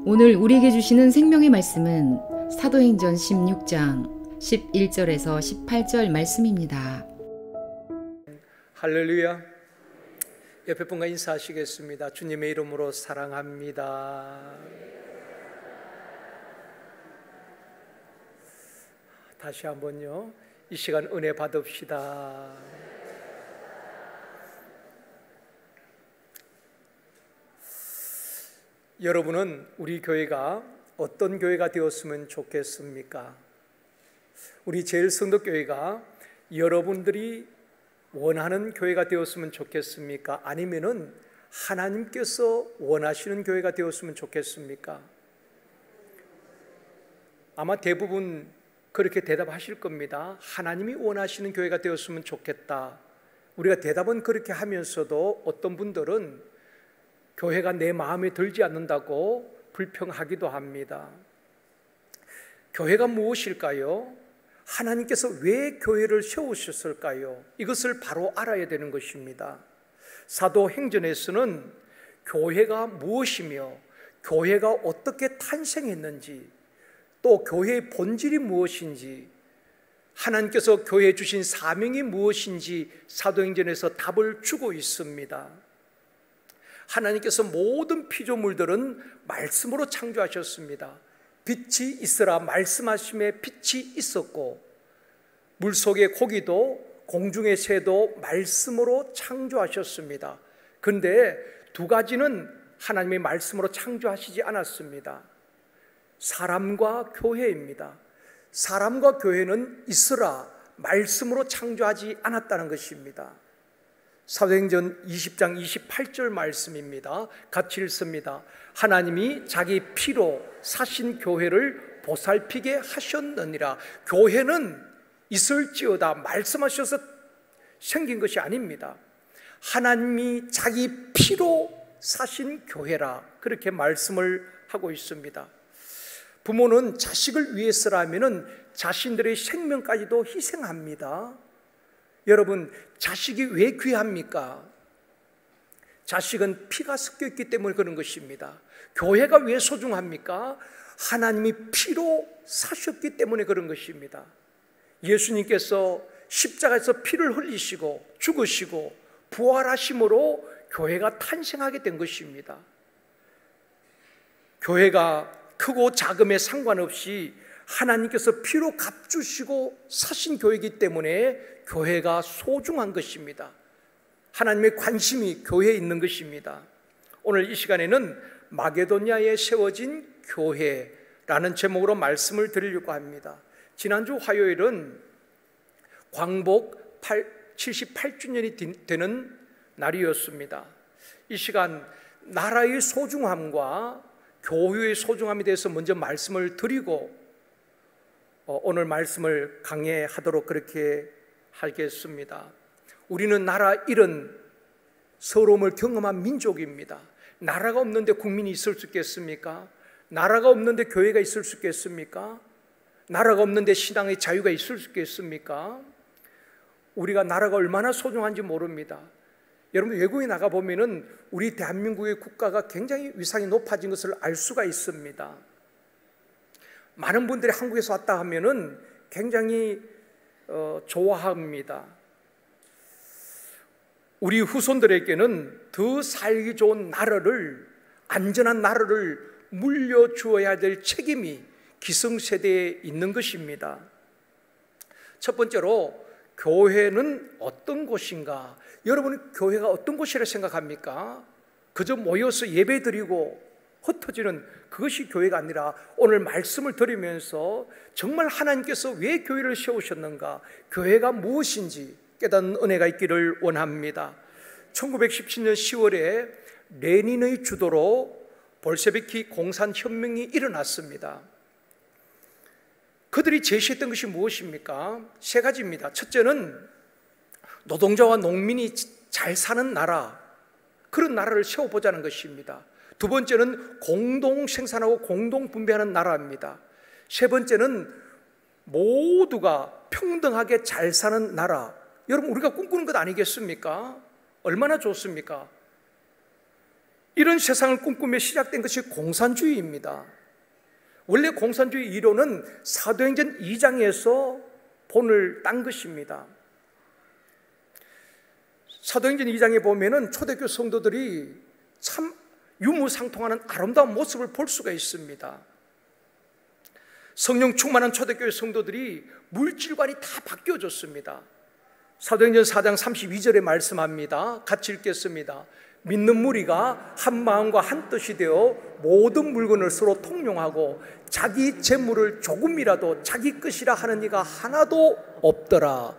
오늘 우리에게 주시는 생명의 말씀은 사도행전 16장 11절에서 18절 말씀입니다. 할렐루야. 옆에 분과 인사하시겠습니다. 주님의 이름으로 사랑합니다. 다시 한번요, 이 시간 은혜 받읍시다. 여러분은 우리 교회가 어떤 교회가 되었으면 좋겠습니까? 우리 제일성도교회가 여러분들이 원하는 교회가 되었으면 좋겠습니까? 아니면은 하나님께서 원하시는 교회가 되었으면 좋겠습니까? 아마 대부분 그렇게 대답하실 겁니다. 하나님이 원하시는 교회가 되었으면 좋겠다. 우리가 대답은 그렇게 하면서도 어떤 분들은 교회가 내 마음에 들지 않는다고 불평하기도 합니다. 교회가 무엇일까요? 하나님께서 왜 교회를 세우셨을까요? 이것을 바로 알아야 되는 것입니다. 사도행전에서는 교회가 무엇이며 교회가 어떻게 탄생했는지, 또 교회의 본질이 무엇인지, 하나님께서 교회에 주신 사명이 무엇인지 사도행전에서 답을 주고 있습니다. 하나님께서 모든 피조물들은 말씀으로 창조하셨습니다. 빛이 있으라 말씀하심에 빛이 있었고, 물속의 고기도 공중의 새도 말씀으로 창조하셨습니다. 그런데 두 가지는 하나님의 말씀으로 창조하시지 않았습니다. 사람과 교회입니다. 사람과 교회는 있으라 말씀으로 창조하지 않았다는 것입니다. 사도행전 20장 28절 말씀입니다. 같이 읽습니다. 하나님이 자기 피로 사신 교회를 보살피게 하셨느니라. 교회는 있을지어다 말씀하셔서 생긴 것이 아닙니다. 하나님이 자기 피로 사신 교회라, 그렇게 말씀을 하고 있습니다. 부모는 자식을 위해서라면 자신들의 생명까지도 희생합니다. 여러분, 자식이 왜 귀합니까? 자식은 피가 섞여 있기 때문에 그런 것입니다. 교회가 왜 소중합니까? 하나님이 피로 사셨기 때문에 그런 것입니다. 예수님께서 십자가에서 피를 흘리시고 죽으시고 부활하심으로 교회가 탄생하게 된 것입니다. 교회가 크고 작음에 상관없이 하나님께서 피로 값주시고 사신 교회이기 때문에 교회가 소중한 것입니다. 하나님의 관심이 교회에 있는 것입니다. 오늘 이 시간에는 마게도냐에 세워진 교회라는 제목으로 말씀을 드리려고 합니다. 지난주 화요일은 광복 78주년이 되는 날이었습니다. 이 시간 나라의 소중함과 교회의 소중함에 대해서 먼저 말씀을 드리고 오늘 말씀을 강해하도록 그렇게 하겠습니다. 우리는 나라 잃은 서러움을 경험한 민족입니다. 나라가 없는데 국민이 있을 수 있겠습니까? 나라가 없는데 교회가 있을 수 있겠습니까? 나라가 없는데 신앙의 자유가 있을 수 있겠습니까? 우리가 나라가 얼마나 소중한지 모릅니다. 여러분, 외국에 나가보면 우리 대한민국의 국가가 굉장히 위상이 높아진 것을 알 수가 있습니다. 많은 분들이 한국에서 왔다 하면은 굉장히 좋아합니다. 우리 후손들에게는 더 살기 좋은 나라를, 안전한 나라를 물려주어야 될 책임이 기성세대에 있는 것입니다. 첫 번째로, 교회는 어떤 곳인가? 여러분, 교회가 어떤 곳이라 생각합니까? 그저 모여서 예배드리고 흩어지는 그것이 교회가 아니라, 오늘 말씀을 들으면서 정말 하나님께서 왜 교회를 세우셨는가, 교회가 무엇인지 깨닫는 은혜가 있기를 원합니다. 1917년 10월에 레닌의 주도로 볼셰비키 공산혁명이 일어났습니다. 그들이 제시했던 것이 무엇입니까? 세 가지입니다. 첫째는 노동자와 농민이 잘 사는 나라, 그런 나라를 세워보자는 것입니다. 두 번째는 공동 생산하고 공동 분배하는 나라입니다. 세 번째는 모두가 평등하게 잘 사는 나라. 여러분, 우리가 꿈꾸는 것 아니겠습니까? 얼마나 좋습니까? 이런 세상을 꿈꾸며 시작된 것이 공산주의입니다. 원래 공산주의 이론은 사도행전 2장에서 본을 딴 것입니다. 사도행전 2장에 보면은 초대교회 성도들이 참 유무상통하는 아름다운 모습을 볼 수가 있습니다. 성령 충만한 초대교회 성도들이 물질관이 다 바뀌어졌습니다. 사도행전 4장 32절에 말씀합니다. 같이 읽겠습니다. 믿는 무리가 한 마음과 한 뜻이 되어 모든 물건을 서로 통용하고 자기 재물을 조금이라도 자기 것이라 하는 이가 하나도 없더라.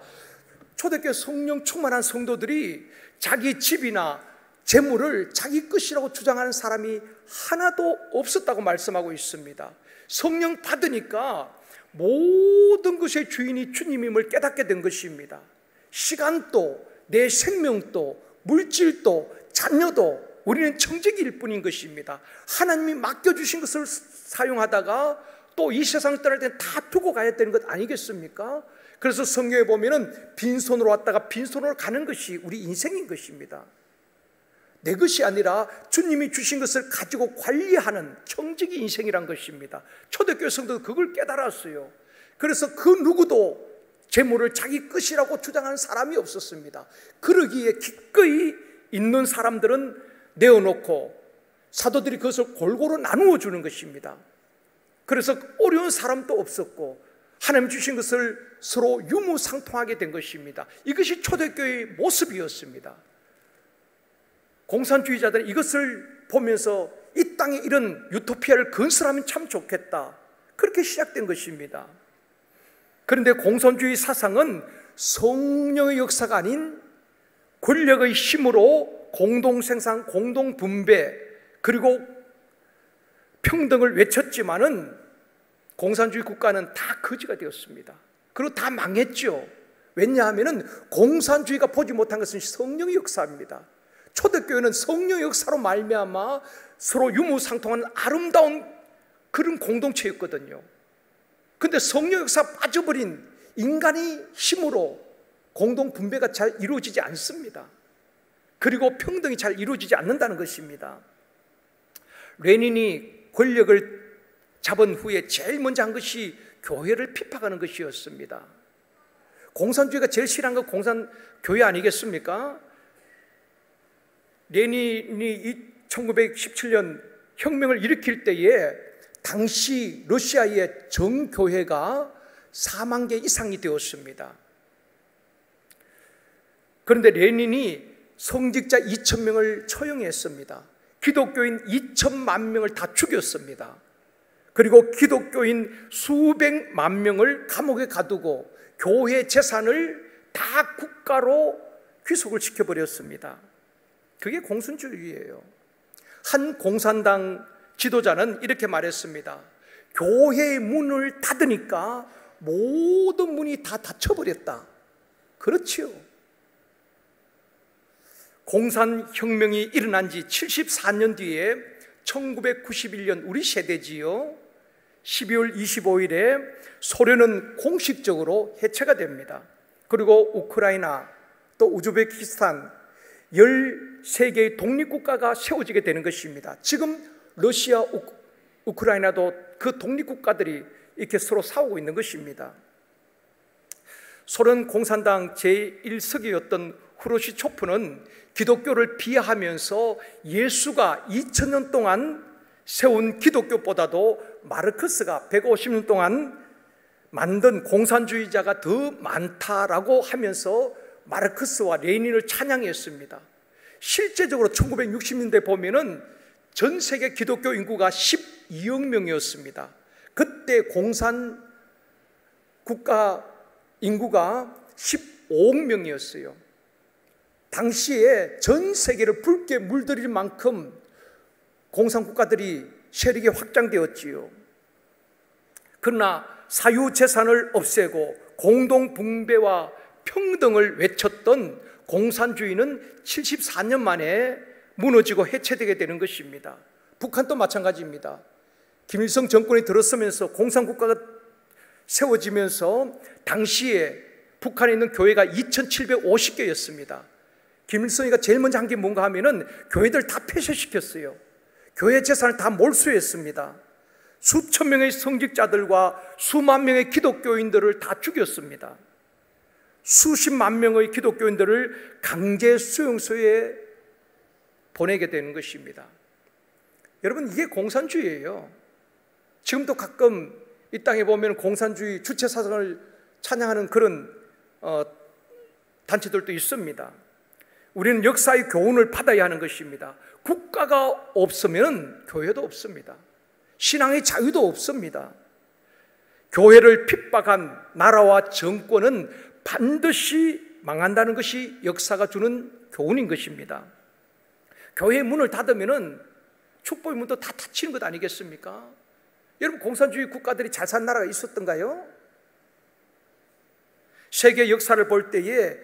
초대교회 성령 충만한 성도들이 자기 집이나 재물을 자기 것이라고 주장하는 사람이 하나도 없었다고 말씀하고 있습니다. 성령 받으니까 모든 것의 주인이 주님임을 깨닫게 된 것입니다. 시간도, 내 생명도, 물질도, 자녀도 우리는 청지기일 뿐인 것입니다. 하나님이 맡겨주신 것을 사용하다가 또 이 세상 떠날 때는 다 두고 가야 되는 것 아니겠습니까? 그래서 성경에 보면은 빈손으로 왔다가 빈손으로 가는 것이 우리 인생인 것입니다. 내 것이 아니라 주님이 주신 것을 가지고 관리하는 청지기 인생이란 것입니다. 초대교회 성도도 그걸 깨달았어요. 그래서 그 누구도 재물을 자기 것이라고 주장하는 사람이 없었습니다. 그러기에 기꺼이 있는 사람들은 내어놓고 사도들이 그것을 골고루 나누어 주는 것입니다. 그래서 어려운 사람도 없었고 하나님 주신 것을 서로 유무상통하게 된 것입니다. 이것이 초대교회의 모습이었습니다. 공산주의자들은 이것을 보면서 이 땅에 이런 유토피아를 건설하면 참 좋겠다, 그렇게 시작된 것입니다. 그런데 공산주의 사상은 성령의 역사가 아닌 권력의 힘으로 공동생산, 공동분배 그리고 평등을 외쳤지만은 공산주의 국가는 다 거지가 되었습니다. 그리고 다 망했죠. 왜냐하면 공산주의가 보지 못한 것은 성령의 역사입니다. 초대교회는 성령의 역사로 말미암아 서로 유무상통하는 아름다운 그런 공동체였거든요. 그런데 성령 역사 빠져버린 인간의 힘으로 공동분배가 잘 이루어지지 않습니다. 그리고 평등이 잘 이루어지지 않는다는 것입니다. 레닌이 권력을 잡은 후에 제일 먼저 한 것이 교회를 핍박하는 것이었습니다. 공산주의가 제일 싫어한 건 공산교회 아니겠습니까? 레닌이 1917년 혁명을 일으킬 때에 당시 러시아의 정교회가 4만 개 이상이 되었습니다. 그런데 레닌이 성직자 2,000명을 처형했습니다. 기독교인 2천만 명을 다 죽였습니다. 그리고 기독교인 수백만 명을 감옥에 가두고 교회 재산을 다 국가로 귀속을 시켜버렸습니다. 그게 공산주의예요. 한 공산당 지도자는 이렇게 말했습니다. 교회의 문을 닫으니까 모든 문이 다 닫혀버렸다. 그렇지요. 공산혁명이 일어난 지 74년 뒤에 1991년 우리 세대지요. 12월 25일에 소련은 공식적으로 해체가 됩니다. 그리고 우크라이나 또 우즈베키스탄 13개의 독립국가가 세워지게 되는 것입니다. 지금 러시아, 우크라이나도 그 독립국가들이 이렇게 서로 싸우고 있는 것입니다. 소련 공산당 제1서기였던 후르시초프는 기독교를 비하하면서 예수가 2000년 동안 세운 기독교보다도 마르크스가 150년 동안 만든 공산주의자가 더 많다라고 하면서 마르크스와 레닌을 찬양했습니다. 실제적으로 1960년대 보면은 전 세계 기독교 인구가 12억 명이었습니다. 그때 공산 국가 인구가 15억 명이었어요. 당시에 전 세계를 붉게 물들일 만큼 공산 국가들이 세력이 확장되었지요. 그러나 사유재산을 없애고 공동분배와 평등을 외쳤던 공산주의는 74년 만에 무너지고 해체되게 되는 것입니다. 북한도 마찬가지입니다. 김일성 정권이 들어서면서 공산국가가 세워지면서 당시에 북한에 있는 교회가 2750개였습니다. 김일성이가 제일 먼저 한 게 뭔가 하면은 교회들 다 폐쇄시켰어요. 교회 재산을 다 몰수했습니다. 수천 명의 성직자들과 수만 명의 기독교인들을 다 죽였습니다. 수십만 명의 기독교인들을 강제 수용소에 보내게 되는 것입니다. 여러분, 이게 공산주의예요. 지금도 가끔 이 땅에 보면 공산주의 주체 사상을 찬양하는 그런 단체들도 있습니다. 우리는 역사의 교훈을 받아야 하는 것입니다. 국가가 없으면 교회도 없습니다. 신앙의 자유도 없습니다. 교회를 핍박한 나라와 정권은 반드시 망한다는 것이 역사가 주는 교훈인 것입니다. 교회의 문을 닫으면 축복의 문도 다 닫히는 것 아니겠습니까? 여러분, 공산주의 국가들이 잘 산 나라가 있었던가요? 세계 역사를 볼 때에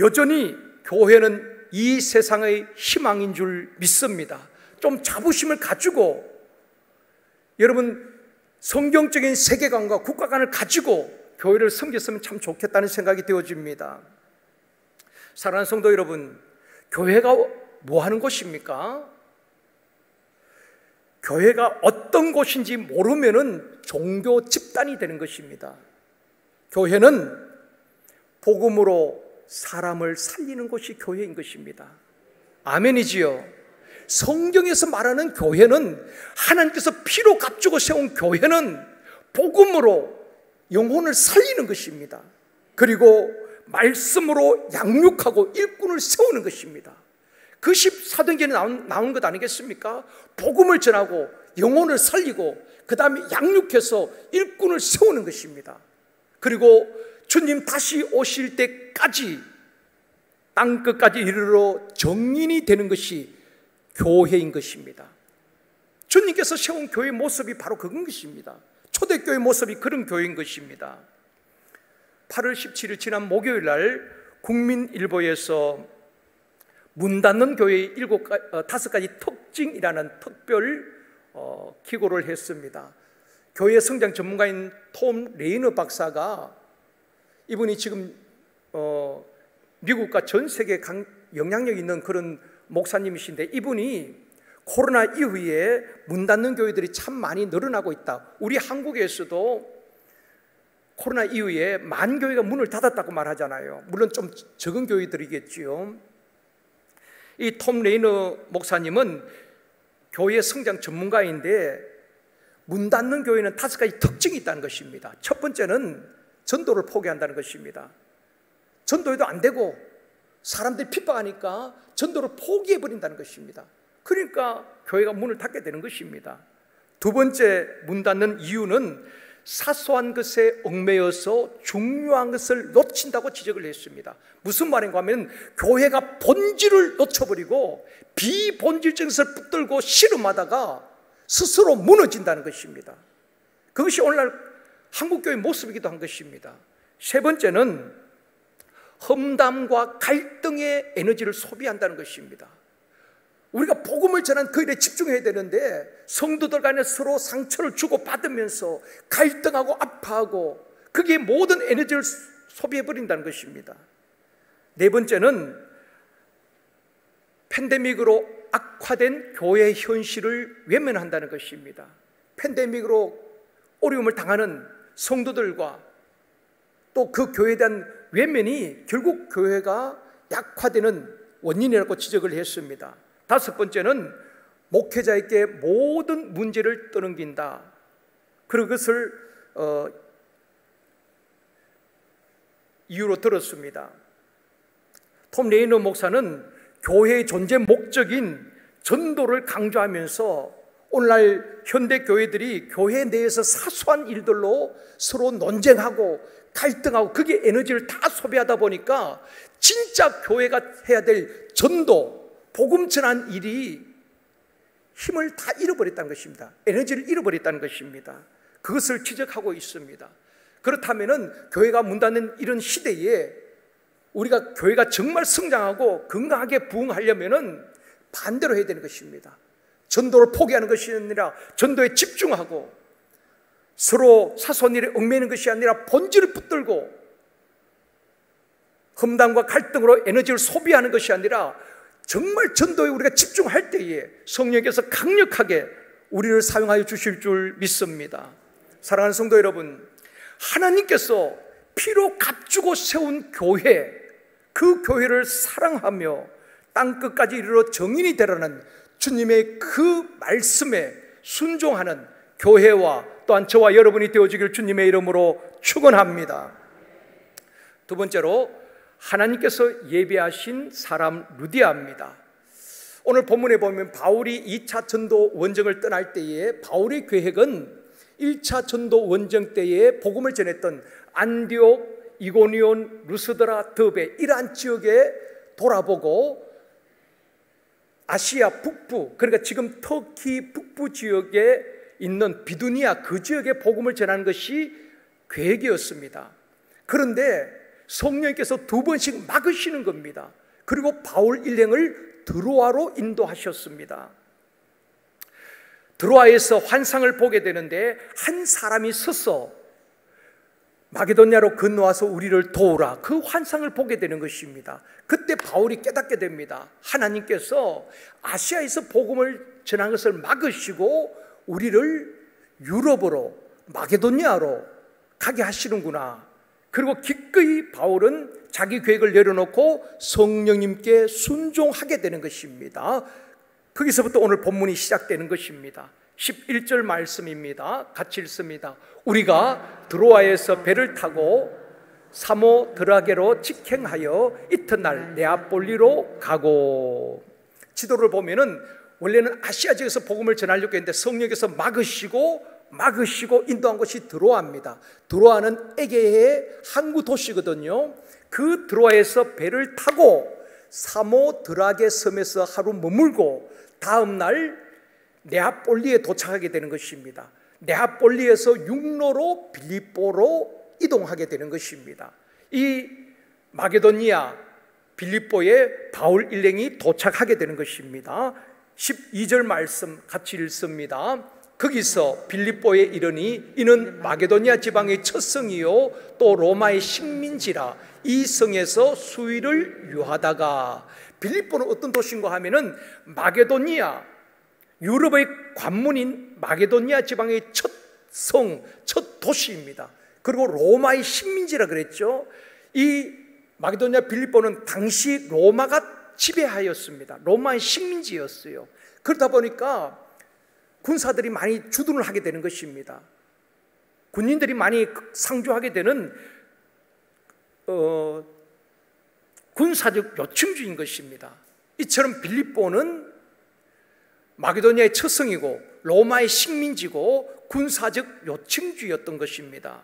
여전히 교회는 이 세상의 희망인 줄 믿습니다. 좀 자부심을 가지고, 여러분, 성경적인 세계관과 국가관을 가지고 교회를 섬겼으면 참 좋겠다는 생각이 되어집니다. 사랑하는 성도 여러분, 교회가 뭐 하는 곳입니까? 교회가 어떤 곳인지 모르면은 종교 집단이 되는 것입니다. 교회는 복음으로 사람을 살리는 곳이 교회인 것입니다. 아멘이지요. 성경에서 말하는 교회는, 하나님께서 피로 값주고 세운 교회는 복음으로 영혼을 살리는 것입니다. 그리고 말씀으로 양육하고 일꾼을 세우는 것입니다. 그것이 사도행전에 나오는 것 아니겠습니까? 복음을 전하고 영혼을 살리고 그 다음에 양육해서 일꾼을 세우는 것입니다. 그리고 주님 다시 오실 때까지 땅끝까지 이르러 정인이 되는 것이 교회인 것입니다. 주님께서 세운 교회의 모습이 바로 그런 것입니다. 초대교회의 모습이 그런 교회인 것입니다. 8월 17일 지난 목요일 날 국민일보에서 문 닫는 교회의 5가지 특징이라는 특별 기고를 했습니다. 교회 성장 전문가인 톰 레이너 박사가, 이분이 지금 미국과 전 세계에 영향력 있는 그런 목사님이신데, 이분이 코로나 이후에 문 닫는 교회들이 참 많이 늘어나고 있다. 우리 한국에서도 코로나 이후에 만 교회가 문을 닫았다고 말하잖아요. 물론 좀 적은 교회들이겠지요. 이 톰 레이너 목사님은 교회 성장 전문가인데, 문 닫는 교회는 5가지 특징이 있다는 것입니다. 첫 번째는 전도를 포기한다는 것입니다. 전도해도 안 되고 사람들이 핍박하니까 전도를 포기해버린다는 것입니다. 그러니까 교회가 문을 닫게 되는 것입니다. 두 번째 문 닫는 이유는 사소한 것에 얽매여서 중요한 것을 놓친다고 지적을 했습니다. 무슨 말인가 하면, 교회가 본질을 놓쳐버리고 비본질적인 것을 붙들고 씨름하다가 스스로 무너진다는 것입니다. 그것이 오늘날 한국교회의 모습이기도 한 것입니다. 세 번째는 험담과 갈등의 에너지를 소비한다는 것입니다. 우리가 복음을 전한 그 일에 집중해야 되는데, 성도들 간에 서로 상처를 주고받으면서 갈등하고 아파하고, 그게 모든 에너지를 소비해버린다는 것입니다. 네 번째는 팬데믹으로 악화된 교회의 현실을 외면한다는 것입니다. 팬데믹으로 어려움을 당하는 성도들과 또 그 교회에 대한 외면이 결국 교회가 약화되는 원인이라고 지적을 했습니다. 다섯 번째는 목회자에게 모든 문제를 떠넘긴다. 그것을 이유로 들었습니다. 톰 레이너 목사는 교회의 존재 목적인 전도를 강조하면서 오늘날 현대 교회들이 교회 내에서 사소한 일들로 서로 논쟁하고 갈등하고 그게 에너지를 다 소비하다 보니까 진짜 교회가 해야 될 전도, 복음 전한 일이 힘을 다 잃어버렸다는 것입니다. 에너지를 잃어버렸다는 것입니다. 그것을 지적하고 있습니다. 그렇다면 교회가 문 닫는 이런 시대에 우리가 교회가 정말 성장하고 건강하게 부흥하려면 반대로 해야 되는 것입니다. 전도를 포기하는 것이 아니라 전도에 집중하고, 서로 사소한 일에 얽매이는 것이 아니라 본질을 붙들고 험담과 갈등으로 에너지를 소비하는 것이 아니라 정말 전도에 우리가 집중할 때에 성령께서 강력하게 우리를 사용하여 주실 줄 믿습니다. 사랑하는 성도 여러분, 하나님께서 피로 값주고 세운 교회, 그 교회를 사랑하며 땅끝까지 이르러 정인이 되라는 주님의 그 말씀에 순종하는 교회와 또한 저와 여러분이 되어지길 주님의 이름으로 축원합니다. 두 번째로 하나님께서 예비하신 사람 루디아입니다. 오늘 본문에 보면 바울이 2차 전도 원정을 떠날 때에 바울의 계획은 1차 전도 원정 때에 복음을 전했던 안디옥, 이고니온, 루스드라, 더베 이러한 지역에 돌아보고 아시아 북부, 그러니까 지금 터키 북부 지역에 있는 비두니아 그 지역에 복음을 전하는 것이 계획이었습니다. 그런데 성령께서 두 번씩 막으시는 겁니다. 그리고 바울 일행을 드로아로 인도하셨습니다. 드로아에서 환상을 보게 되는데 한 사람이 서서 마게도냐로 건너와서 우리를 도우라, 그 환상을 보게 되는 것입니다. 그때 바울이 깨닫게 됩니다. 하나님께서 아시아에서 복음을 전한 것을 막으시고 우리를 유럽으로 마게도냐로 가게 하시는구나. 그리고 기꺼이 바울은 자기 계획을 내려놓고 성령님께 순종하게 되는 것입니다. 거기서부터 오늘 본문이 시작되는 것입니다. 11절 말씀입니다. 같이 읽습니다. 우리가 드로아에서 배를 타고 사모드라게로 직행하여 이튿날 네아폴리로 가고. 지도를 보면은 원래는 아시아 지역에서 복음을 전하려고 했는데 성령께서 막으시고 인도한 것이 드로아입니다. 드로아는 에게의 항구 도시거든요. 그 드로아에서 배를 타고 사모드라게 섬에서 하루 머물고 다음 날 네아폴리에 도착하게 되는 것입니다. 네아폴리에서 육로로 빌립보로 이동하게 되는 것입니다. 이 마게도니아 빌립보에 바울 일행이 도착하게 되는 것입니다. 12절 말씀 같이 읽습니다. 거기서 빌립보에 이르니 이는 마게도니아 지방의 첫 성이요 또 로마의 식민지라 이 성에서 수일을 유하다가. 빌립보는 어떤 도시인가 하면은 마게도니아, 유럽의 관문인 마게도니아 지방의 첫 성, 첫 도시입니다. 그리고 로마의 식민지라 그랬죠. 이 마게도니아 빌립보는 당시 로마가 지배하였습니다. 로마의 식민지였어요. 그러다 보니까 군사들이 많이 주둔을 하게 되는 것입니다. 군인들이 많이 상주하게 되는 군사적 요충지인 것입니다. 이처럼 빌립보는 마게도니아의 처성이고 로마의 식민지고 군사적 요충지였던 것입니다.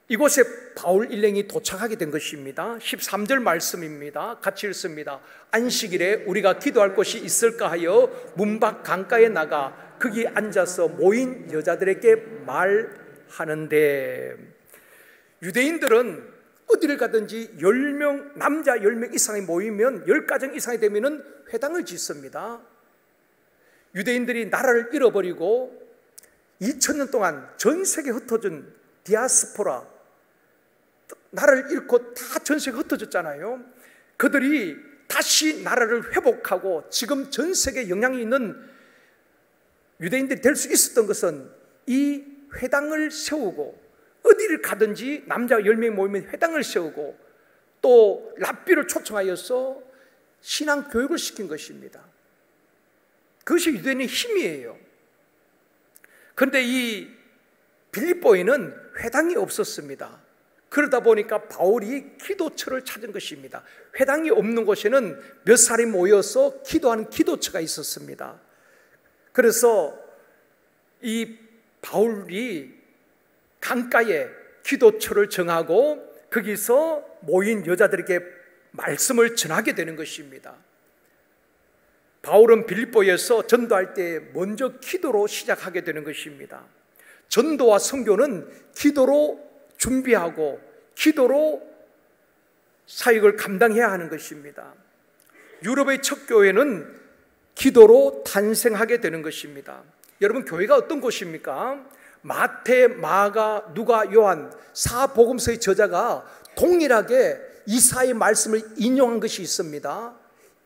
이곳에 바울 일행이 도착하게 된 것입니다. 13절 말씀입니다. 같이 읽습니다. 안식일에 우리가 기도할 곳이 있을까 하여 문밖 강가에 나가 거기 앉아서 모인 여자들에게 말하는데, 유대인들은 어디를 가든지 10명, 남자 10명 이상이 모이면 10가정 이상이 되면 회당을 짓습니다. 유대인들이 나라를 잃어버리고 2000년 동안 전 세계에 흩어진 디아스포라, 나라를 잃고 다 전 세계에 흩어졌잖아요. 그들이 다시 나라를 회복하고 지금 전 세계에 영향이 있는 유대인들이 될 수 있었던 것은 이 회당을 세우고, 어디를 가든지 남자 10명이 모이면 회당을 세우고 또 랍비를 초청하여서 신앙 교육을 시킨 것입니다. 그것이 유대인의 힘이에요. 그런데 이 빌립보에는 회당이 없었습니다. 그러다 보니까 바울이 기도처를 찾은 것입니다. 회당이 없는 곳에는 몇 사람이 모여서 기도하는 기도처가 있었습니다. 그래서 이 바울이 강가에 기도처를 정하고 거기서 모인 여자들에게 말씀을 전하게 되는 것입니다. 바울은 빌립보에서 전도할 때 먼저 기도로 시작하게 되는 것입니다. 전도와 선교는 기도로 준비하고 기도로 사역을 감당해야 하는 것입니다. 유럽의 첫 교회는 기도로 탄생하게 되는 것입니다. 여러분, 교회가 어떤 곳입니까? 마태, 마가, 누가, 요한 사복음서의 저자가 동일하게 이사야의 말씀을 인용한 것이 있습니다.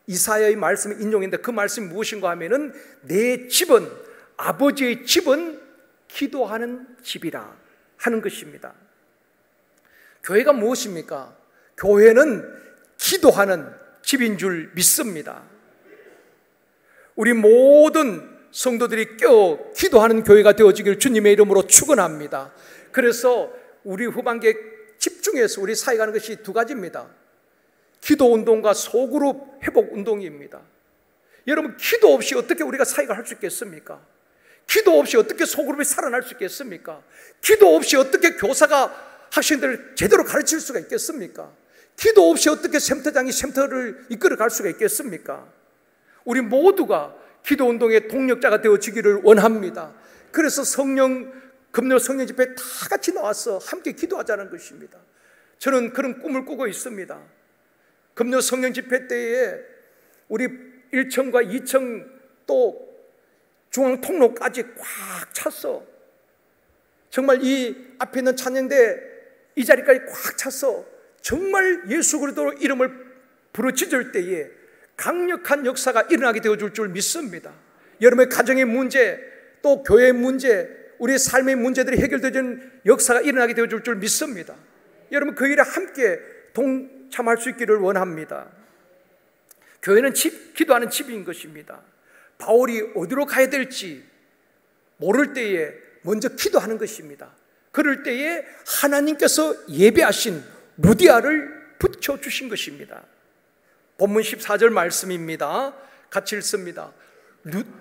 이사야의 말씀을 인용했는데 그 말씀이 무엇인가 하면은 내 집은, 아버지의 집은 기도하는 집이라 하는 것입니다. 교회가 무엇입니까? 교회는 기도하는 집인 줄 믿습니다. 우리 모든 성도들이 껴 기도하는 교회가 되어지길 주님의 이름으로 축원합니다. 그래서 우리 후반기에 집중해서 우리 사역하는 것이 두 가지입니다. 기도 운동과 소그룹 회복 운동입니다. 여러분, 기도 없이 어떻게 우리가 사역을 할 수 있겠습니까? 기도 없이 어떻게 소그룹이 살아날 수 있겠습니까? 기도 없이 어떻게 교사가 학생들을 제대로 가르칠 수가 있겠습니까? 기도 없이 어떻게 샘터장이 샘터를 이끌어 갈 수가 있겠습니까? 우리 모두가 기도 운동의 동력자가 되어지기를 원합니다. 그래서 금요 성령 집회에 다 같이 나와서 함께 기도하자는 것입니다. 저는 그런 꿈을 꾸고 있습니다. 금요 성령 집회 때에 우리 1층과 2층 또 중앙 통로까지 꽉 찼어. 정말 이 앞에 있는 찬양대 이 자리까지 꽉 찼어. 정말 예수 그리스도 이름을 부르짖을 때에 강력한 역사가 일어나게 되어줄 줄 믿습니다. 여러분의 가정의 문제, 또 교회의 문제, 우리의 삶의 문제들이 해결되는 역사가 일어나게 되어줄 줄 믿습니다. 여러분, 그 일에 함께 동참할 수 있기를 원합니다. 교회는 기도하는 집인 것입니다. 바울이 어디로 가야 될지 모를 때에 먼저 기도하는 것입니다. 그럴 때에 하나님께서 예배하신 루디아를 붙여주신 것입니다. 본문 14절 말씀입니다. 같이 읽습니다.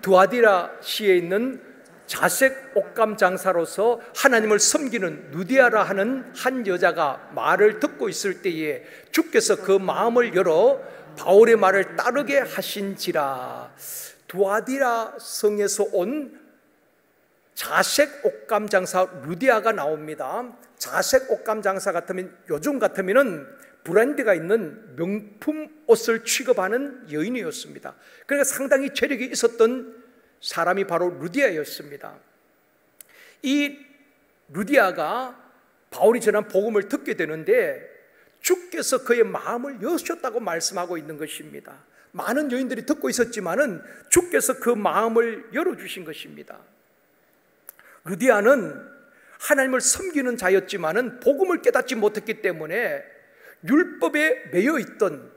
두아디라 시에 있는 자색 옷감 장사로서 하나님을 섬기는 루디아라 하는 한 여자가 말을 듣고 있을 때에 주께서 그 마음을 열어 바울의 말을 따르게 하신지라. 두아디라 성에서 온 자색 옷감 장사 루디아가 나옵니다. 자색 옷감 장사 같으면, 요즘 같으면은 브랜드가 있는 명품 옷을 취급하는 여인이었습니다. 그러니까 상당히 재력이 있었던 사람이 바로 루디아였습니다. 이 루디아가 바울이 전한 복음을 듣게 되는데 주께서 그의 마음을 여셨다고 말씀하고 있는 것입니다. 많은 여인들이 듣고 있었지만은 주께서 그 마음을 열어주신 것입니다. 루디아는 하나님을 섬기는 자였지만은 복음을 깨닫지 못했기 때문에 율법에 매여 있던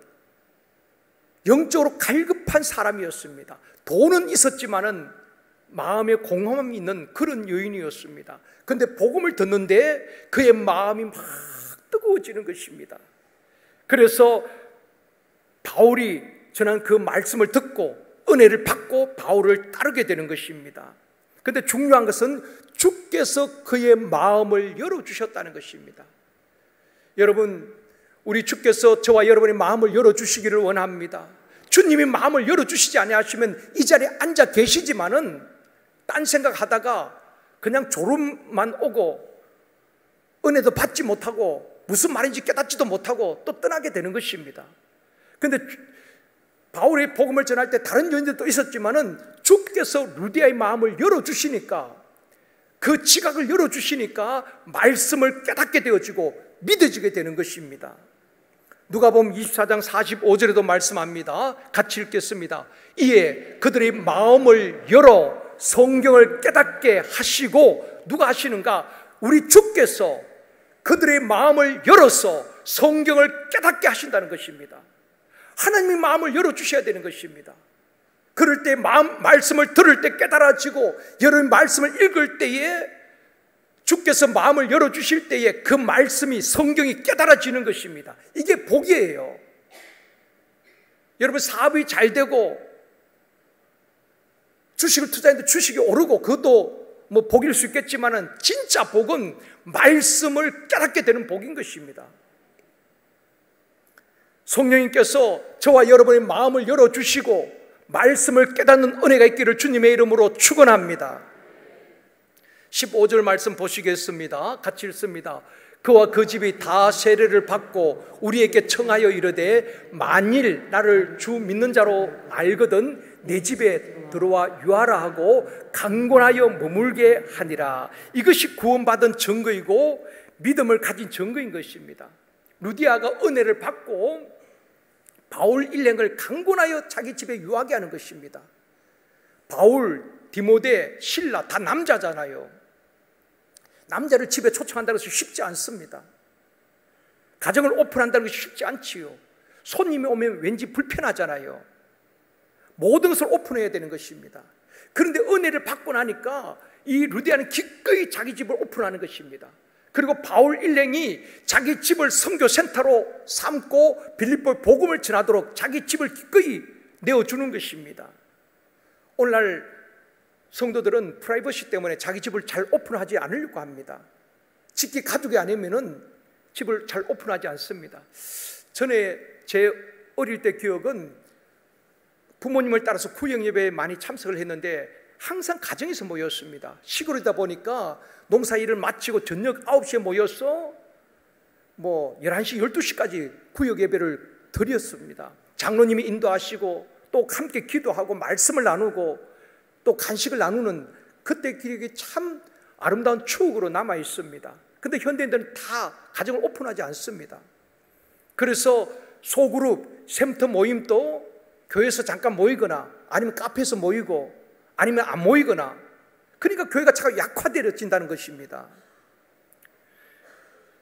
영적으로 갈급한 사람이었습니다. 돈은 있었지만은 마음에 공허함이 있는 그런 여인이었습니다. 그런데 복음을 듣는데 그의 마음이 막 뜨거워지는 것입니다. 그래서 바울이 전한 그 말씀을 듣고 은혜를 받고 바울을 따르게 되는 것입니다. 그런데 중요한 것은 주께서 그의 마음을 열어주셨다는 것입니다. 여러분, 우리 주께서 저와 여러분의 마음을 열어주시기를 원합니다. 주님이 마음을 열어주시지 아니하시면 이 자리에 앉아 계시지만은 딴 생각하다가 그냥 졸음만 오고 은혜도 받지 못하고 무슨 말인지 깨닫지도 못하고 또 떠나게 되는 것입니다. 그런데 바울의 복음을 전할 때 다른 여인들도 있었지만은 주께서 루디아의 마음을 열어주시니까, 그 지각을 열어주시니까 말씀을 깨닫게 되어지고 믿어지게 되는 것입니다. 누가복음 24장 45절에도 말씀합니다. 같이 읽겠습니다. 이에 그들의 마음을 열어 성경을 깨닫게 하시고, 누가 하시는가? 우리 주께서 그들의 마음을 열어서 성경을 깨닫게 하신다는 것입니다. 하나님의 마음을 열어주셔야 되는 것입니다. 그럴 때 말씀을 들을 때 깨달아지고, 여러분 말씀을 읽을 때에 주께서 마음을 열어주실 때에 그 말씀이, 성경이 깨달아지는 것입니다. 이게 복이에요. 여러분, 사업이 잘 되고 주식을 투자했는데 주식이 오르고, 그것도 뭐 복일 수 있겠지만은 진짜 복은 말씀을 깨닫게 되는 복인 것입니다. 성령님께서 저와 여러분의 마음을 열어주시고 말씀을 깨닫는 은혜가 있기를 주님의 이름으로 축원합니다. 15절 말씀 보시겠습니다. 같이 읽습니다. 그와 그 집이 다 세례를 받고 우리에게 청하여 이르되, 만일 나를 주 믿는 자로 알거든 내 집에 들어와 유하라 하고 강권하여 머물게 하니라. 이것이 구원받은 증거이고 믿음을 가진 증거인 것입니다. 루디아가 은혜를 받고 바울 일행을 강권하여 자기 집에 유하게 하는 것입니다. 바울, 디모데, 실라 다 남자잖아요. 남자를 집에 초청한다는 것이 쉽지 않습니다. 가정을 오픈한다는 것이 쉽지 않지요. 손님이 오면 왠지 불편하잖아요. 모든 것을 오픈해야 되는 것입니다. 그런데 은혜를 받고 나니까 이 루디아는 기꺼이 자기 집을 오픈하는 것입니다. 그리고 바울 일행이 자기 집을 선교센터로 삼고 빌립보에 복음을 전하도록 자기 집을 기꺼이 내어주는 것입니다. 오늘날 성도들은 프라이버시 때문에 자기 집을 잘 오픈하지 않으려고 합니다. 직계 가족이 아니면은 집을 잘 오픈하지 않습니다. 전에 제 어릴 때 기억은 부모님을 따라서 구역 예배에 많이 참석을 했는데 항상 가정에서 모였습니다. 시골이다 보니까 농사일을 마치고 저녁 9시에 모여서 11시, 12시까지 구역 예배를 드렸습니다. 장로님이 인도하시고 또 함께 기도하고 말씀을 나누고 또 간식을 나누는 그때 기억이 참 아름다운 추억으로 남아 있습니다. 근데 현대인들은 다 가정을 오픈하지 않습니다. 그래서 소그룹, 샘터 모임도 교회에서 잠깐 모이거나 아니면 카페에서 모이고 아니면 안 모이거나, 그러니까 교회가 자꾸 약화되어진다는 것입니다.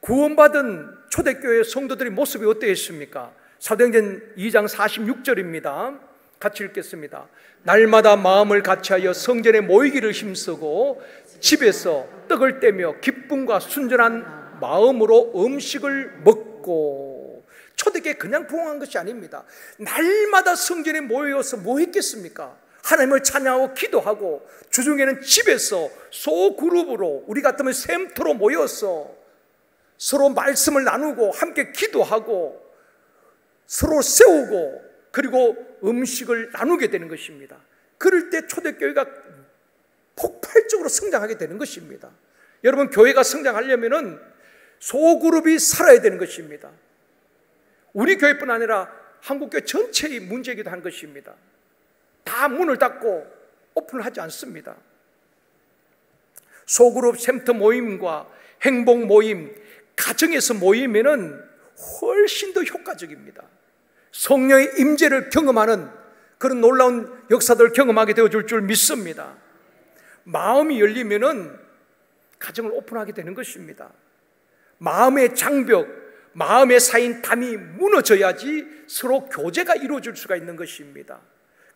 구원받은 초대교회 성도들의 모습이 어떠했습니까? 사도행전 2장 46절입니다. 같이 읽겠습니다. 날마다 마음을 같이하여 성전에 모이기를 힘쓰고 집에서 떡을 떼며 기쁨과 순전한 마음으로 음식을 먹고. 초대교회 그냥 부흥한 것이 아닙니다. 날마다 성전에 모여서 뭐 했겠습니까? 하나님을 찬양하고 기도하고, 주중에는 집에서 소그룹으로 우리 같으면 샘터로 모여서 서로 말씀을 나누고 함께 기도하고 서로 세우고 그리고 음식을 나누게 되는 것입니다. 그럴 때 초대교회가 폭발적으로 성장하게 되는 것입니다. 여러분, 교회가 성장하려면 소그룹이 살아야 되는 것입니다. 우리 교회뿐 아니라 한국교회 전체의 문제이기도 한 것입니다. 다 문을 닫고 오픈을 하지 않습니다. 소그룹 샘터 모임과 행복 모임, 가정에서 모이면은 훨씬 더 효과적입니다. 성령의 임재를 경험하는 그런 놀라운 역사들을 경험하게 되어줄 줄 믿습니다. 마음이 열리면은 가정을 오픈하게 되는 것입니다. 마음의 장벽, 마음에 쌓인 담이 무너져야지 서로 교제가 이루어질 수가 있는 것입니다.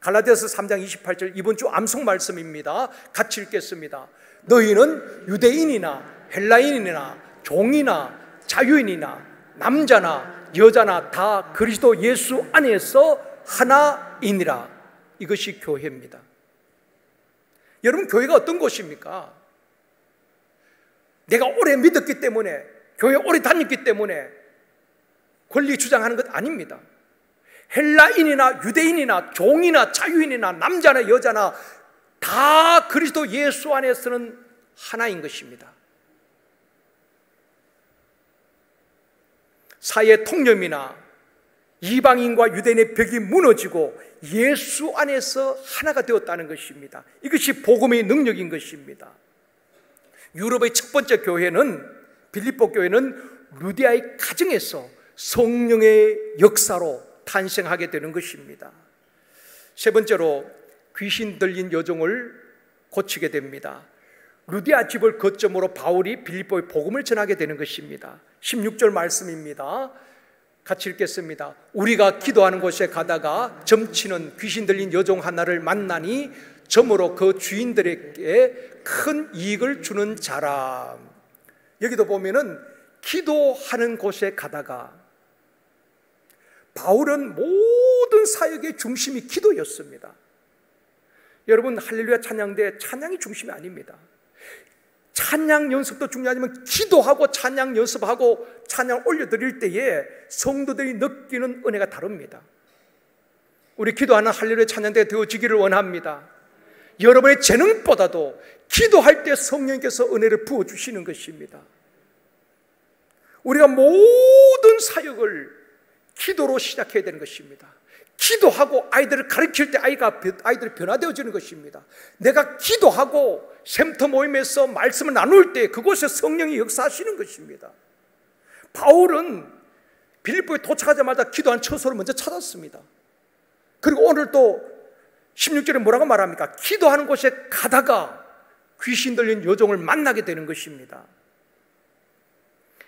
갈라디아서 3장 28절, 이번 주 암송 말씀입니다. 같이 읽겠습니다. 너희는 유대인이나 헬라인이나 종이나 자유인이나 남자나 여자나 다 그리스도 예수 안에서 하나이니라. 이것이 교회입니다. 여러분, 교회가 어떤 곳입니까? 내가 오래 믿었기 때문에, 교회 오래 다녔기 때문에 권리 주장하는 것 아닙니다. 헬라인이나 유대인이나 종이나 자유인이나 남자나 여자나 다 그리스도 예수 안에서는 하나인 것입니다. 사회 통념이나 이방인과 유대인의 벽이 무너지고 예수 안에서 하나가 되었다는 것입니다. 이것이 복음의 능력인 것입니다. 유럽의 첫 번째 교회는, 빌립보 교회는 루디아의 가정에서 성령의 역사로 탄생하게 되는 것입니다. 세 번째로 귀신 들린 여종을 고치게 됩니다. 루디아 집을 거점으로 바울이 빌립보에 복음을 전하게 되는 것입니다. 16절 말씀입니다. 같이 읽겠습니다. 우리가 기도하는 곳에 가다가 점치는 귀신 들린 여종 하나를 만나니 점으로 그 주인들에게 큰 이익을 주는 자라. 여기도 보면은 기도하는 곳에 가다가, 바울은 모든 사역의 중심이 기도였습니다. 여러분, 할렐루야 찬양대 찬양이 중심이 아닙니다. 찬양 연습도 중요하지만 기도하고 찬양 연습하고 찬양 올려드릴 때에 성도들이 느끼는 은혜가 다릅니다. 우리 기도하는 할렐루야 찬양대가 되어지기를 원합니다. 여러분의 재능보다도 기도할 때 성령께서 은혜를 부어주시는 것입니다. 우리가 모든 사역을 기도로 시작해야 되는 것입니다. 기도하고 아이들을 가르칠 때 아이들이 변화되어지는 것입니다. 내가 기도하고 샘터 모임에서 말씀을 나눌 때 그곳에 성령이 역사하시는 것입니다. 바울은 빌립보에 도착하자마자 기도한 처소를 먼저 찾았습니다. 그리고 오늘 또 16절에 뭐라고 말합니까? 기도하는 곳에 가다가 귀신 들린 여종을 만나게 되는 것입니다.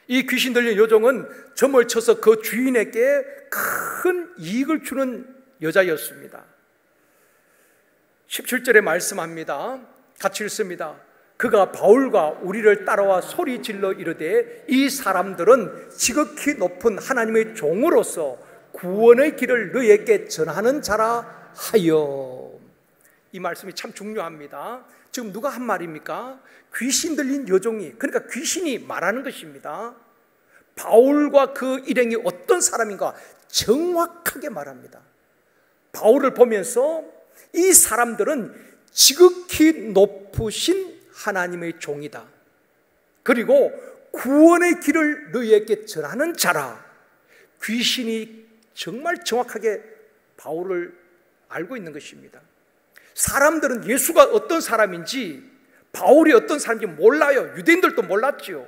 이 귀신 들린 여종은 점을 쳐서 그 주인에게 큰 이익을 주는 여자였습니다. 17절에 말씀합니다. 같이 읽습니다. 그가 바울과 우리를 따라와 소리 질러 이르되 이 사람들은 지극히 높은 하나님의 종으로서 구원의 길을 너희에게 전하는 자라 하여. 이 말씀이 참 중요합니다. 지금 누가 한 말입니까? 귀신 들린 여종이, 그러니까 귀신이 말하는 것입니다. 바울과 그 일행이 어떤 사람인가 정확하게 말합니다. 바울을 보면서 이 사람들은 지극히 높으신 하나님의 종이다. 그리고 구원의 길을 너희에게 전하는 자라. 귀신이 정말 정확하게 바울을 알고 있는 것입니다. 사람들은 예수가 어떤 사람인지, 바울이 어떤 사람인지 몰라요. 유대인들도 몰랐지요.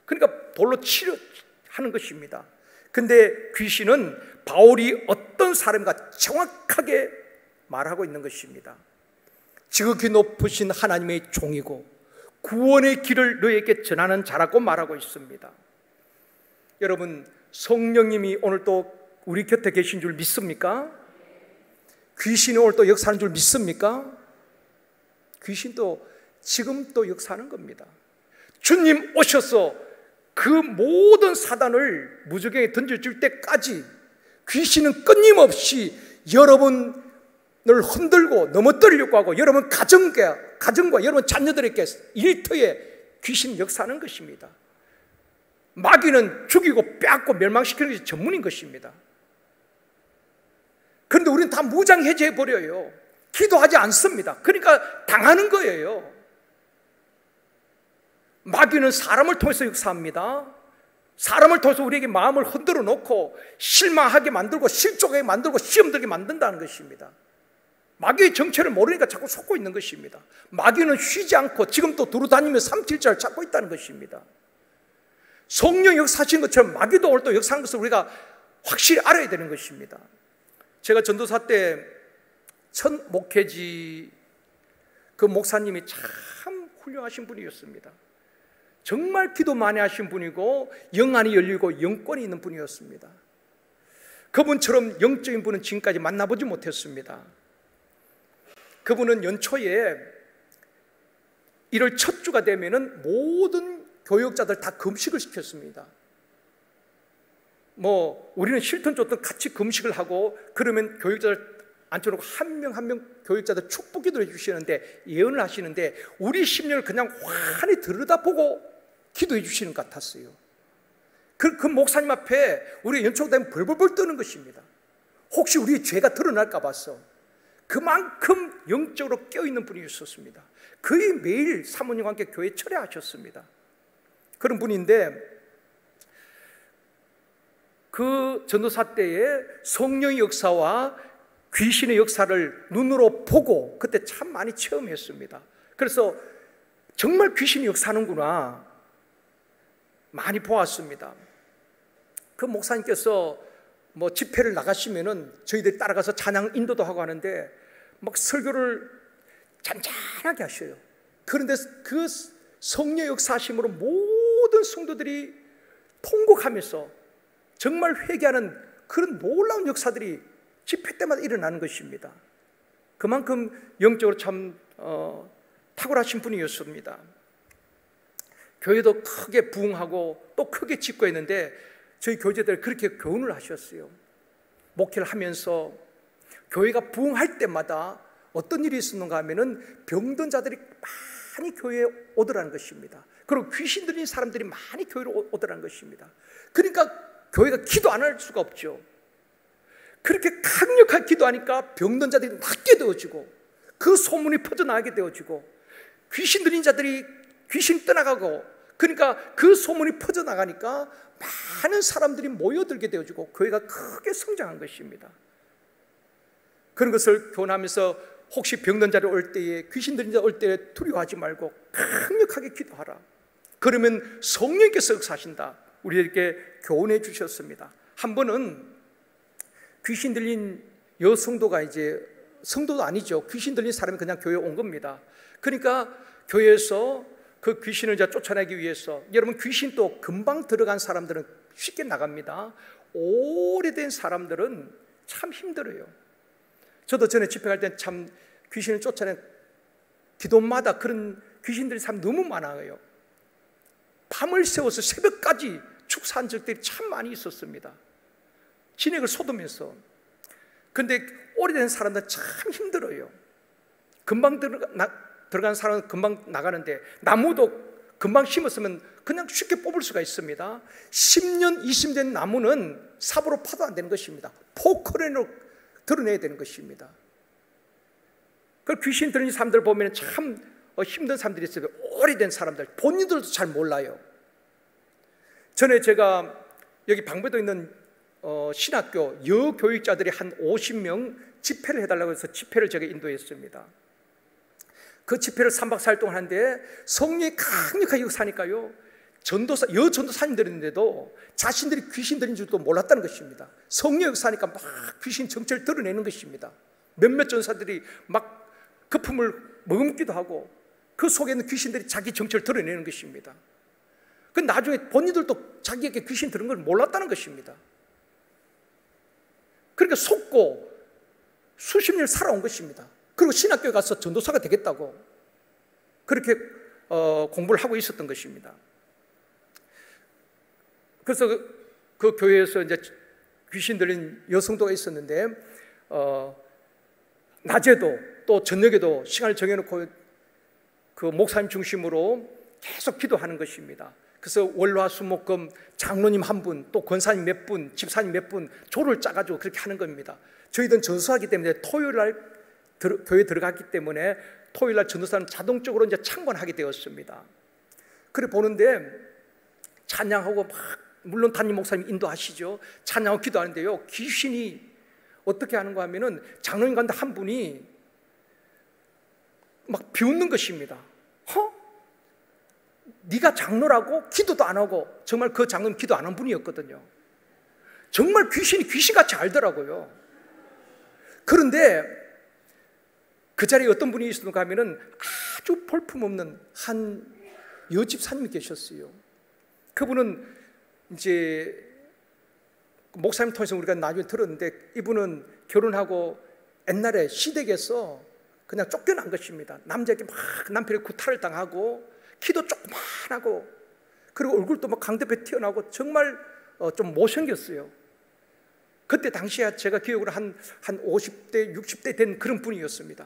그러니까 돌로 치려하는 것입니다. 근데 귀신은 바울이 어떤 사람인가 정확하게 말하고 있는 것입니다. 지극히 높으신 하나님의 종이고 구원의 길을 너희에게 전하는 자라고 말하고 있습니다. 여러분, 성령님이 오늘 또 우리 곁에 계신 줄 믿습니까? 귀신이 오늘 또 역사하는 줄 믿습니까? 귀신도 지금 또 역사하는 겁니다. 주님 오셔서 그 모든 사단을 무저갱에 던져줄 때까지 귀신은 끊임없이 여러분을 흔들고 넘어뜨리려고 하고 여러분 가정과 여러분 자녀들에게 일터에 귀신 역사하는 것입니다. 마귀는 죽이고 빼앗고 멸망시키는 것이 전문인 것입니다. 그런데 우리는 다 무장해제해버려요. 기도하지 않습니다. 그러니까 당하는 거예요. 마귀는 사람을 통해서 역사합니다. 사람을 통해서 우리에게 마음을 흔들어 놓고 실망하게 만들고 실족하게 만들고 시험 들게 만든다는 것입니다. 마귀의 정체를 모르니까 자꾸 속고 있는 것입니다. 마귀는 쉬지 않고 지금 또 두루다니며 3-7자를 찾고 있다는 것입니다. 성령 역사하신 것처럼 마귀도 오늘 또 역사하는 것을 우리가 확실히 알아야 되는 것입니다. 제가 전도사 때 첫 목회지 그 목사님이 참 훌륭하신 분이었습니다. 정말 기도 많이 하신 분이고 영안이 열리고 영권이 있는 분이었습니다. 그분처럼 영적인 분은 지금까지 만나보지 못했습니다. 그분은 연초에 1월 첫 주가 되면은 모든 교역자들 다 금식을 시켰습니다. 우리는 싫든 좋든 같이 금식을 하고 그러면 교역자들 앉혀놓고 한 명 한 명 교역자들 축복기도를 해주시는데 예언을 하시는데 우리 심령을 그냥 환히 들여다보고 기도해 주시는 것 같았어요. 그 목사님 앞에 우리 연초가 되면 벌벌벌 떠는 것입니다. 혹시 우리의 죄가 드러날까 봐서. 그만큼 영적으로 깨어있는 분이 있었습니다. 거의 매일 사모님과 함께 교회 철회하셨습니다. 그런 분인데 그 전도사 때에 성령의 역사와 귀신의 역사를 눈으로 보고 그때 참 많이 체험했습니다. 그래서 정말 귀신이 역사하는구나 많이 보았습니다. 그 목사님께서 집회를 나가시면은 저희들이 따라가서 찬양 인도도 하고 하는데 막 설교를 잔잔하게 하셔요. 그런데 그 성령 역사하심으로 모든 성도들이 통곡하면서 정말 회개하는 그런 놀라운 역사들이 집회 때마다 일어나는 것입니다. 그만큼 영적으로 참 탁월하신 분이었습니다. 교회도 크게 부흥하고 또 크게 짓고 했는데 저희 교제들 그렇게 교훈을 하셨어요. 목회를 하면서 교회가 부흥할 때마다 어떤 일이 있었는가 하면은 병든 자들이 많이 교회에 오더라는 것입니다. 그리고 귀신 들린 사람들이 많이 교회로 오더라는 것입니다. 그러니까 교회가 기도 안 할 수가 없죠. 그렇게 강력하게 기도하니까 병든 자들이 낫게 되어지고 그 소문이 퍼져나가게 되어지고 귀신 들린 자들이 귀신 떠나가고 그러니까 그 소문이 퍼져나가니까 많은 사람들이 모여들게 되어지고 교회가 크게 성장한 것입니다. 그런 것을 교훈하면서 혹시 병든 자를 올 때에 귀신 들린 자 올 때에 두려워하지 말고 강력하게 기도하라. 그러면 성령께서 역사하신다. 우리에게 교훈해 주셨습니다. 한 번은 귀신 들린 여성도가 이제 성도도 아니죠. 귀신 들린 사람이 그냥 교회에 온 겁니다. 그러니까 교회에서 그 귀신을 이제 쫓아내기 위해서, 여러분 귀신 또 금방 들어간 사람들은 쉽게 나갑니다. 오래된 사람들은 참 힘들어요. 저도 전에 집회 갈 때 참 귀신을 쫓아낸 기도마다 그런 귀신들이 참 너무 많아요. 밤을 새워서 새벽까지 축사한 적들이 참 많이 있었습니다. 진액을 쏟으면서. 그런데 오래된 사람들은 참 힘들어요. 금방 들어간 사람은 금방 나가는데, 나무도 금방 심었으면 그냥 쉽게 뽑을 수가 있습니다. 10년, 20년 된 나무는 삽으로 파도 안 되는 것입니다. 포크레인으로 드러내야 되는 것입니다. 그 귀신 들린 사람들 보면 참 힘든 사람들이 있어요. 오래된 사람들, 본인들도 잘 몰라요. 전에 제가 여기 방배도에 있는 신학교 여교육자들이 한 50명 집회를 해달라고 해서 집회를 제가 인도했습니다. 그 집회를 3박 4일 동안 하는데 성령이 강력하게 역사하니까요, 여전도사님들인데도 자신들이 귀신 들린 줄도 몰랐다는 것입니다. 성령 역사하니까 막 귀신 정체를 드러내는 것입니다. 몇몇 전사들이 막 거품을 머금기도 하고 그 속에 있는 귀신들이 자기 정체를 드러내는 것입니다. 그 나중에 본인들도 자기에게 귀신 들은 걸 몰랐다는 것입니다. 그러니까 속고 수십 년 살아온 것입니다. 그리고 신학교에 가서 전도사가 되겠다고 그렇게 공부를 하고 있었던 것입니다. 그래서 그 교회에서 이제 귀신 들린 여성도가 있었는데, 낮에도 또 저녁에도 시간을 정해놓고 그 목사님 중심으로 계속 기도하는 것입니다. 그래서 월화수목금 장로님 한 분, 또 권사님 몇 분, 집사님 몇 분 조를 짜가지고 그렇게 하는 겁니다. 저희들은 전수하기 때문에 토요일날 교회에 들어갔기 때문에 토요일날 전도사는 자동적으로 이제 창관하게 되었습니다. 그래 보는데 찬양하고 막, 물론 담임 목사님 인도하시죠. 찬양하고 기도하는데요, 귀신이 어떻게 하는가 하면은 장로님 가운데 한 분이 막 비웃는 것입니다. 네가 장로라고? 기도도 안 하고. 정말 그 장로는 기도 안 한 분이었거든요. 정말 귀신이 귀신같이 알더라고요. 그런데 그 자리에 어떤 분이 있었는가 하면은 아주 볼품없는 한 여집사님이 계셨어요. 그분은 이제 목사님 통해서 우리가 나중에 들었는데, 이분은 결혼하고 옛날에 시댁에서 그냥 쫓겨난 것입니다. 남자에게 막 남편이 구타를 당하고 키도 조그만하고 그리고 얼굴도 막 강대뼈 튀어나오고 정말 좀 못생겼어요. 그때 당시에 제가 기억으로 한 50대 60대 된 그런 분이었습니다.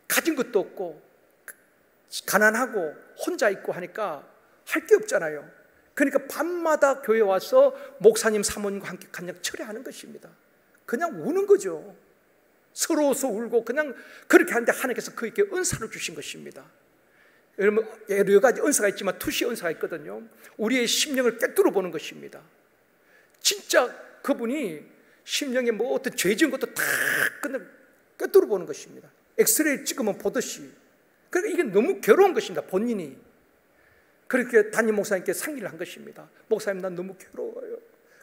가진 것도 없고 가난하고 혼자 있고 하니까 할 게 없잖아요. 그러니까 밤마다 교회 와서 목사님 사모님과 함께 그냥 철회하는 것입니다. 그냥 우는 거죠. 서러워서 울고 그냥 그렇게 하는데 하나님께서 그에게 은사를 주신 것입니다. 여러분, 여러 가지 은사가 있지만 투시 은사가 있거든요. 우리의 심령을 꿰뚫어 보는 것입니다. 진짜 그분이 심령에 뭐 어떤 죄 지은 것도 다 그냥 꿰뚫어 보는 것입니다. 엑스레이 찍으면 보듯이. 그러니까 이게 너무 괴로운 것입니다. 본인이. 그렇게 담임 목사님께 상의를 한 것입니다. 목사님, 난 너무 괴로워요.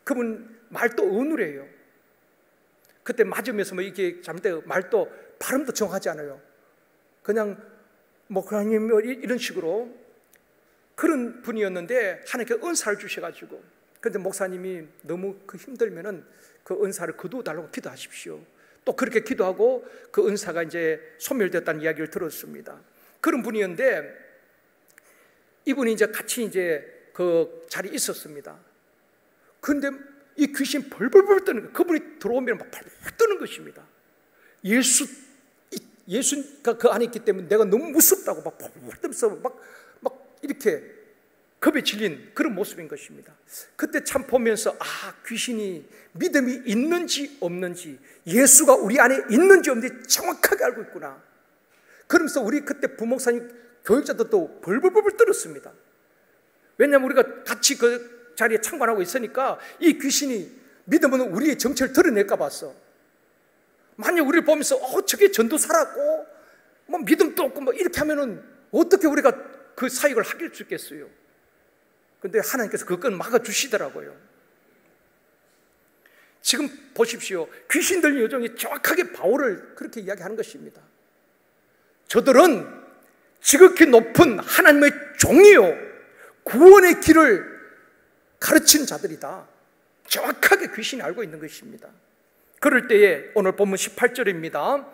그분 말도 어눌해요. 그때 맞으면서 뭐 이게 잘못되고 말도 발음도 정하지 않아요. 그냥 목사님 이런 식으로 그런 분이었는데 하나님께 은사를 주셔가지고, 그런데 목사님이 너무 힘들면은 그 은사를 거두어달라고 기도하십시오. 또 그렇게 기도하고 그 은사가 이제 소멸됐다는 이야기를 들었습니다. 그런 분이었는데 이분이 이제 같이 이제 그 자리에 있었습니다. 그런데 이 귀신 벌벌벌 뜨는 거예요. 그분이 들어오면 막 벌벌 뜨는 것입니다. 예수가 그 안에 있기 때문에 내가 너무 무섭다고 막 벌벌 뜨면서 막 이렇게 겁에 질린 그런 모습인 것입니다. 그때 참 보면서 귀신이 믿음이 있는지 없는지, 예수가 우리 안에 있는지 없는지 정확하게 알고 있구나. 그러면서 우리 그때 부목사님 교육자들도 벌벌벌 떨었습니다. 왜냐하면 우리가 같이 그 자리에 참관하고 있으니까 이 귀신이 믿으면 우리의 정체를 드러낼까 봤어. 만약 우리를 보면서 저게 전도사라고 뭐 믿음도 없고 뭐 이렇게 하면은 어떻게 우리가 그 사역을 하길 수 있겠어요. 그런데 하나님께서 그건 막아주시더라고요. 지금 보십시오. 귀신들 요정이 정확하게 바울을 그렇게 이야기하는 것입니다. 저들은 지극히 높은 하나님의 종이요 구원의 길을 가르친 자들이다. 정확하게 귀신이 알고 있는 것입니다. 그럴 때에 오늘 본문 18절입니다.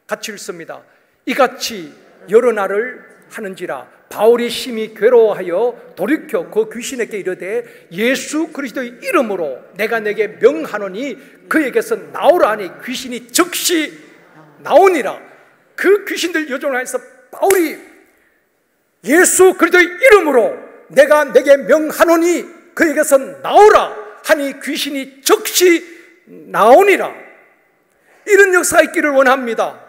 같이 읽습니다. 이같이 여러 날을 하는지라 바울이 심히 괴로워하여 돌이켜 그 귀신에게 이르되 예수 그리스도의 이름으로 내가 내게 명하노니 그에게서 나오라 하니 귀신이 즉시 나오니라. 그 귀신들 여종을 해서 바울이 예수 그리스도의 이름으로 내가 내게 명하노니 그에게서 나오라 하니 귀신이 즉시 나오니라. 이런 역사가 있기를 원합니다.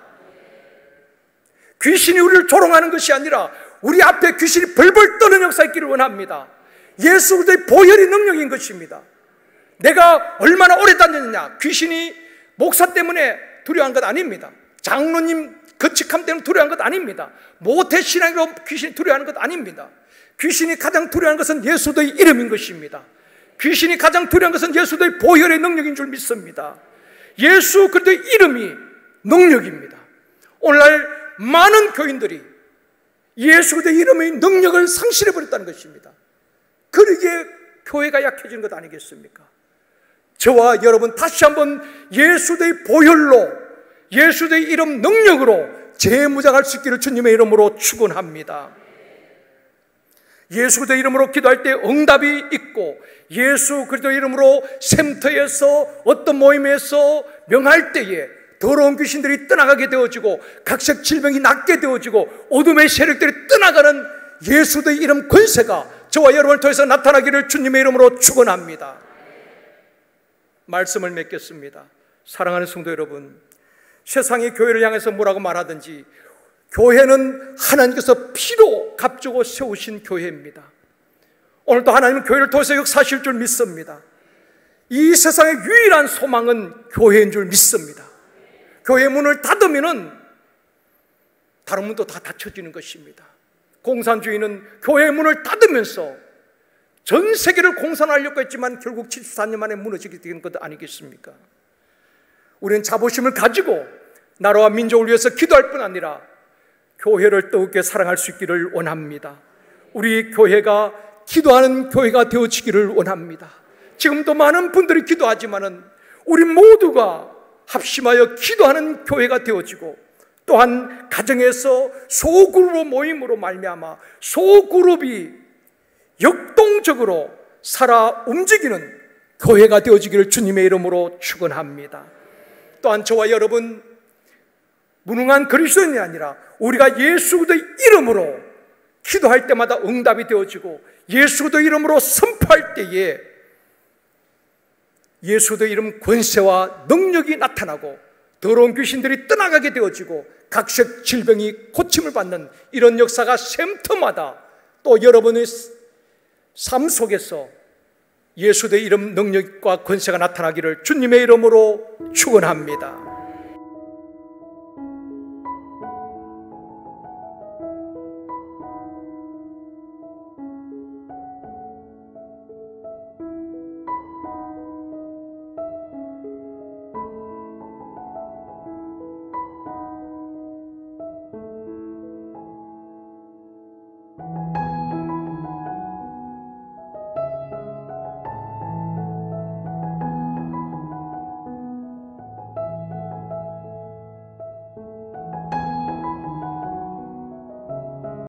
귀신이 우리를 조롱하는 것이 아니라 우리 앞에 귀신이 벌벌 떠는 역사가 있기를 원합니다. 예수 그리스도의 보혈의 능력인 것입니다. 내가 얼마나 오래 다녔느냐, 귀신이 목사 때문에 두려워한 것 아닙니다. 장로님 거칙함 때문에 두려워한 것 아닙니다. 모태신앙으로 귀신이 두려워하는 것 아닙니다. 귀신이 가장 두려워하는 것은 예수의 이름인 것입니다. 귀신이 가장 두려워하는 것은 예수의 보혈의 능력인 줄 믿습니다. 예수 그리스도의 이름이 능력입니다. 오늘날 많은 교인들이 예수 그리스도의 이름의 능력을 상실해버렸다는 것입니다. 그러기에 교회가 약해진 것 아니겠습니까? 저와 여러분 다시 한번 예수의 보혈로 예수의 이름 능력으로 재무장할 수 있기를 주님의 이름으로 축원합니다. 예수 그리스도의 이름으로 기도할 때 응답이 있고 예수 그리스도의 이름으로 샘터에서 어떤 모임에서 명할 때에 더러운 귀신들이 떠나가게 되어지고 각색 질병이 낫게 되어지고 어둠의 세력들이 떠나가는 예수의 이름 권세가 저와 여러분을 통해서 나타나기를 주님의 이름으로 축원합니다. 말씀을 맺겠습니다. 사랑하는 성도 여러분, 세상이 교회를 향해서 뭐라고 말하든지 교회는 하나님께서 피로 값주고 세우신 교회입니다. 오늘도 하나님은 교회를 통해서 역사하실 줄 믿습니다. 이 세상의 유일한 소망은 교회인 줄 믿습니다. 교회 문을 닫으면 다른 문도 다 닫혀지는 것입니다. 공산주의는 교회 문을 닫으면서 전 세계를 공산하려고 했지만 결국 74년 만에 무너지게 된 것 아니겠습니까? 우리는 자부심을 가지고 나라와 민족을 위해서 기도할 뿐 아니라 교회를 뜨겁게 사랑할 수 있기를 원합니다. 우리 교회가 기도하는 교회가 되어지기를 원합니다. 지금도 많은 분들이 기도하지만은 우리 모두가 합심하여 기도하는 교회가 되어지고 또한 가정에서 소그룹 모임으로 말미암아 소그룹이 역동적으로 살아 움직이는 교회가 되어지기를 주님의 이름으로 축원합니다. 또한 저와 여러분 무능한 그리스도인이 아니라 우리가 예수 그리스도의 이름으로 기도할 때마다 응답이 되어지고 예수 그리스도의 이름으로 선포할 때에 예수 그리스도의 이름 권세와 능력이 나타나고 더러운 귀신들이 떠나가게 되어지고 각색 질병이 고침을 받는 이런 역사가 샘터마다 또 여러분의 삶 속에서 예수 그리스도의 이름 능력과 권세가 나타나기를 주님의 이름으로 축원합니다.